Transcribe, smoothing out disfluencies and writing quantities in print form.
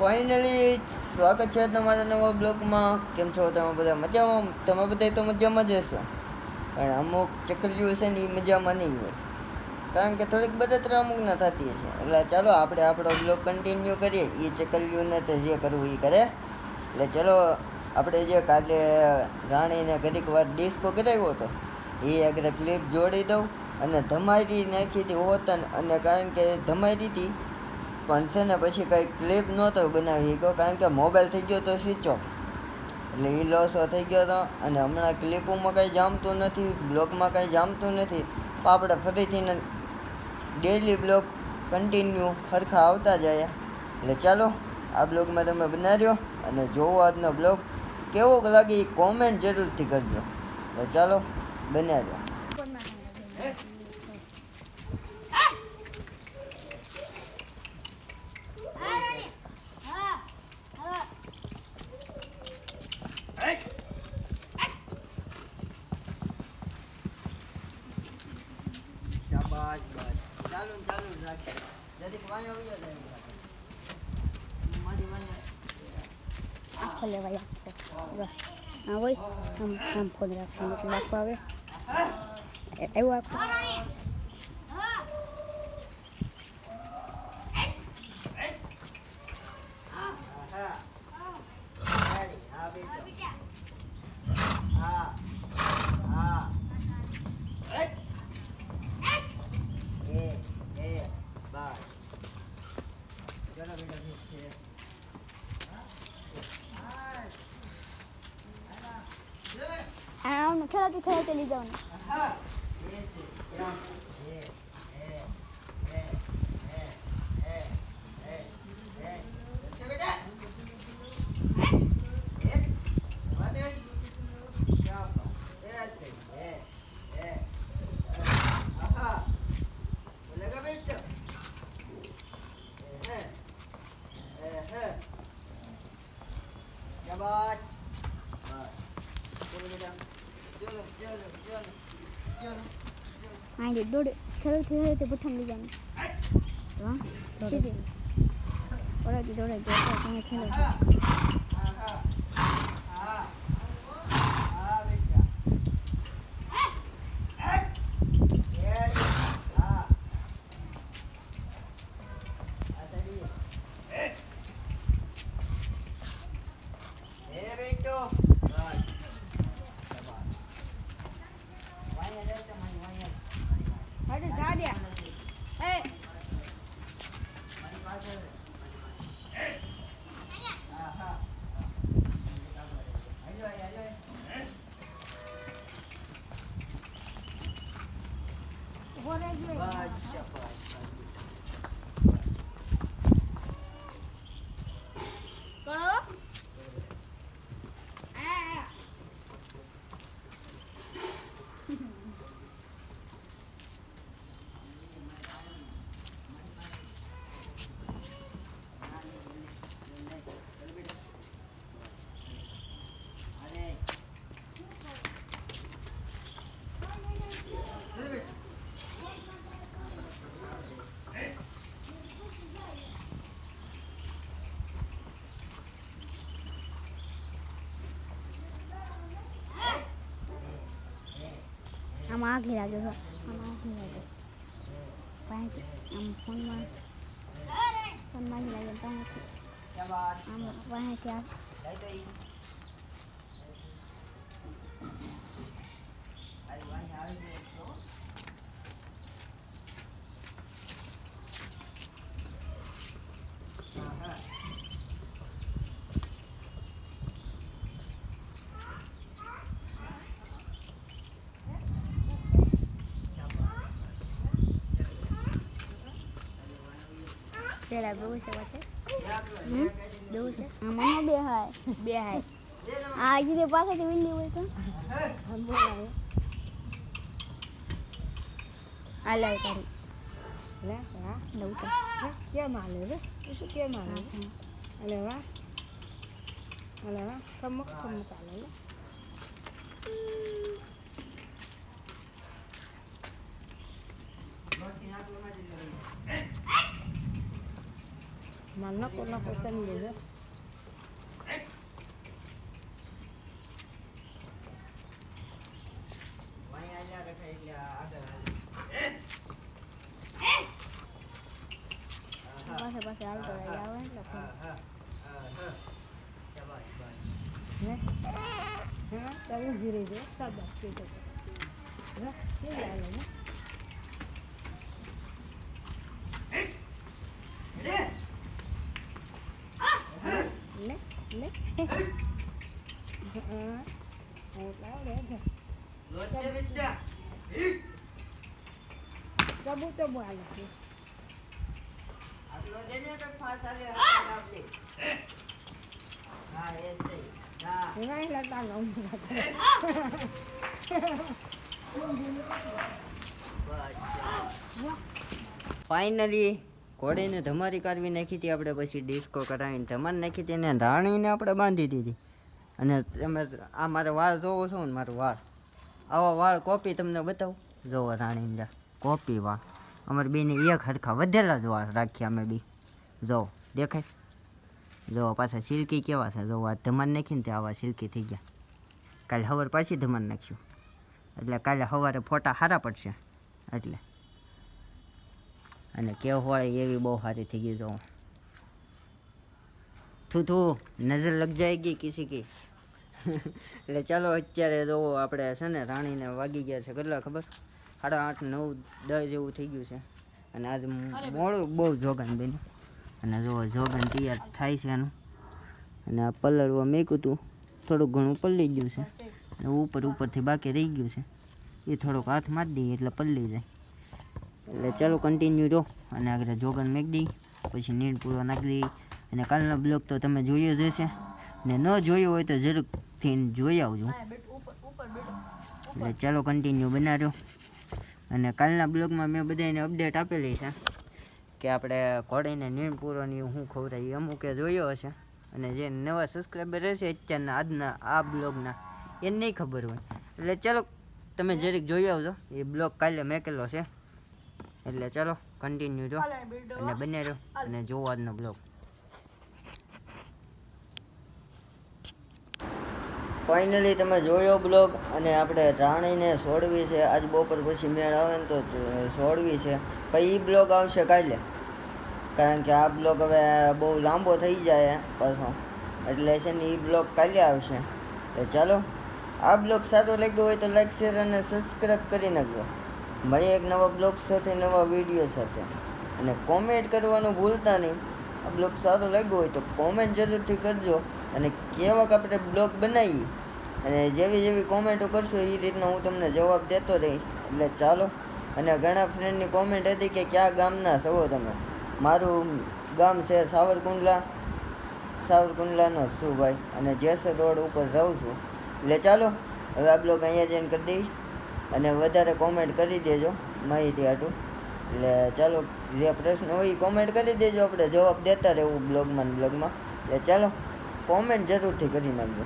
Finally સ્વાગત છે તમારા નવા બ્લોગમાં. કેમ છો તમે બધા? મજામાં? તમે બધા તો મજામાં જ હશો, પણ અમુક ચકલીઓ છે ને એ મજામાં નહીં હોય, કારણ કે થોડીક બળતરા અમુક ના થતી હશે. એટલે ચાલો આપણે આપણો બ્લોગ કન્ટિન્યુ કરીએ. એ ચકલીઓને તો જે કરવું એ કરે. એટલે ચલો આપણે જે કાલે રાણીને ઘડીક વાર ડિસ્કો કરાવ્યો હતો એ આગળ ક્લિપ જોડી દઉં. અને ધમારી નાખી હતી હોતન, અને કારણ કે ધમારી હતી પણ છે ને પછી કંઈ ક્લિપ નહોતો બનાવી શક્યો, કારણ કે મોબાઈલ થઈ ગયો તો સ્વિચ ઓફ, એટલે એ લોસો થઈ ગયો હતો. અને હમણાં ક્લિપોમાં કંઈ જામતું નથી, બ્લોગમાં કંઈ જામતું નથી. તો આપણે ફરીથી ડેઈલી બ્લોગ કન્ટિન્યુ સરખા આવતા જાય. એટલે ચાલો આ બ્લોગમાં તમે બનાવ્યો અને જોવો આજનો બ્લોગ. કેવો લાગે એ કોમેન્ટ જરૂરથી કરજો. એટલે ચાલો બનાવ્યો. બસ બસ ચાલુ ચાલુ રાખે. જરીક વાંય આવી જાય મારી વાંય આખો લેવાય આખો બસ હા હોય આમ ફોન રાખવાનું એટલે આખો આવે એવું આખો ખેલાતી લઈ જવાનું. આઈ દોડે ખેલાતી પઠાણ લઈ જવાનું. હા સીધી ઓરાથી દોડે તમે ખેલો. આમાં આખી લાગે છે, આમાં આખી લાગે પાંચ આમ ફોનમાં લાગે પાંચ આમ પાંચ પેલા બહુ છે વાતે બહુ છે આમાં બે હાય આ જે પાછળથી વિંડી હોય તો આમ બોલાવે આ લાવ તારી લે હા નવું તો કેમ આલે રે શું કેમ આલે અલે વાહ કમક આલે માં નકો સમજે છે પાસે હાલતો રહે આવે એટલે ને હા ચાલુ ધીરે ધીરે સાદા સ્પીડ હા કે લાગે ને લે લે ચબુ આલે છે આટલો દેને તો ફાસ આલે હા એ સહી હા નહીં લગતા નો ફાઇનલી ઘોડીને ધમારી કાઢવી નાખી હતી આપણે, પછી ડિસ્કો કરાવીને ધમાર નાખી હતી અને રાણીને આપણે બાંધી દીધી. અને તમે આ મારે વાળ જોવો છો ને, મારો વાળ આવા વાળ કોપી તમને બતાવું. જોવો રાણીને કોપી વાળ અમારે બેને એક હરખા વધેલા જ વાળ રાખ્યા અમે બી. જોવો દેખાય, જોવો પાછા સિલ્કી કેવા છે. જોવો આ ધમાર નાખીને તે આવા સિલ્કી થઈ ગયા. કાલે સવાર પાછી ધમાર નાખ્યું એટલે કાલે સવારે ફોટા સારા પડશે એટલે. અને કેવવાળી એવી બહુ સારી થઈ ગઈ. જો થૂ નજર લગ જાયગી કિસી કી. એટલે ચાલો અત્યારે જો આપણે છે ને રાણીને વાગી ગયા છે કેટલા ખબર, 8:30 9 10 જેવું થઈ ગયું છે. અને આજ મોડું બહુ જોગાન બન્યું. અને જો જોગાન તૈયાર થાય છે એનું. અને આ પલળવા મેક્યું હતું, થોડુંક ઘણું પલળી ગયું છે. અને ઉપરથી બાકી રહી ગયું છે, એ થોડોક હાથ મારી દઈએ એટલે પલળી જાય. એટલે ચાલો કન્ટિન્યુ રહો. અને આગળ જોગન મેક દઈ, પછી નીણ પૂરો નાખી દઈ. અને કાલનો બ્લોગ તો તમે જોયો જ હશે, ને ન જોયો હોય તો જરૂરથી જોઈ આવજો. એટલે ચાલો કન્ટિન્યુ બનાવ્યો. અને કાલના બ્લોગમાં મેં બધાને અપડેટ આપેલી છે કે આપણે ઘોડીને નીણ પૂરોની શું ખવડાવી, અમુકે જોયો હશે. અને જે નવા સબસ્ક્રાઈબર હશે અત્યારના આજના આ બ્લોગના, એને નહીં ખબર હોય. એટલે ચાલો તમે જરીક જોઈ આવજો, એ બ્લોગ કાલે મેકેલો છે. એટલે ચાલો કન્ટિન્યુ રહો અને બને રહો અને જોવો આજનો બ્લોગ. ફાઇનલી તમે જોયો બ્લોગ. અને આપણે રાણીને છોડવી છે આજ બપોર પછી મેળ આવે ને તો છોડવી છે. પછી એ બ્લોગ આવશે કાલે, કારણ કે આ બ્લોગ હવે બહુ લાંબો થઈ જાય પાછો. એટલે છે ને એ બ્લોગ કાલે આવશે. એટલે ચાલો આ બ્લોગ સારો લાગ્યો હોય તો લાઈક શેર અને સબસ્ક્રાઈબ કરી નાખજો. મળીએ એક નવા બ્લોગ સાથે, નવા વિડીયો સાથે. અને કોમેન્ટ કરવાનું ભૂલતા નહીં. આ બ્લોગ સારો લાગ્યો હોય તો કોમેન્ટ જરૂરથી કરજો. અને કેવાક આપણે બ્લોગ બનાવીએ, અને જેવી જેવી કોમેન્ટો કરશો એ રીતના હું તમને જવાબ દેતો રહીશ. એટલે ચાલો. અને ઘણા ફ્રેન્ડની કોમેન્ટ હતી કે કયા ગામના છો તમે. મારું ગામ છે સાવરકુંડલાનો છું ભાઈ, અને જેસર રોડ ઉપર રહું છું. એટલે ચાલો હવે આ બ્લોગ અહીંયા જઈને કરી દઈશ. અને વધારે કોમેન્ટ કરી દેજો માહિતી હાટું. એટલે ચાલો જે પ્રશ્ન હોય એ કોમેન્ટ કરી દેજો, આપણે જવાબ દેતા રહેવું બ્લોગમાં. એટલે ચાલો કોમેન્ટ જરૂરથી કરી નાખજો.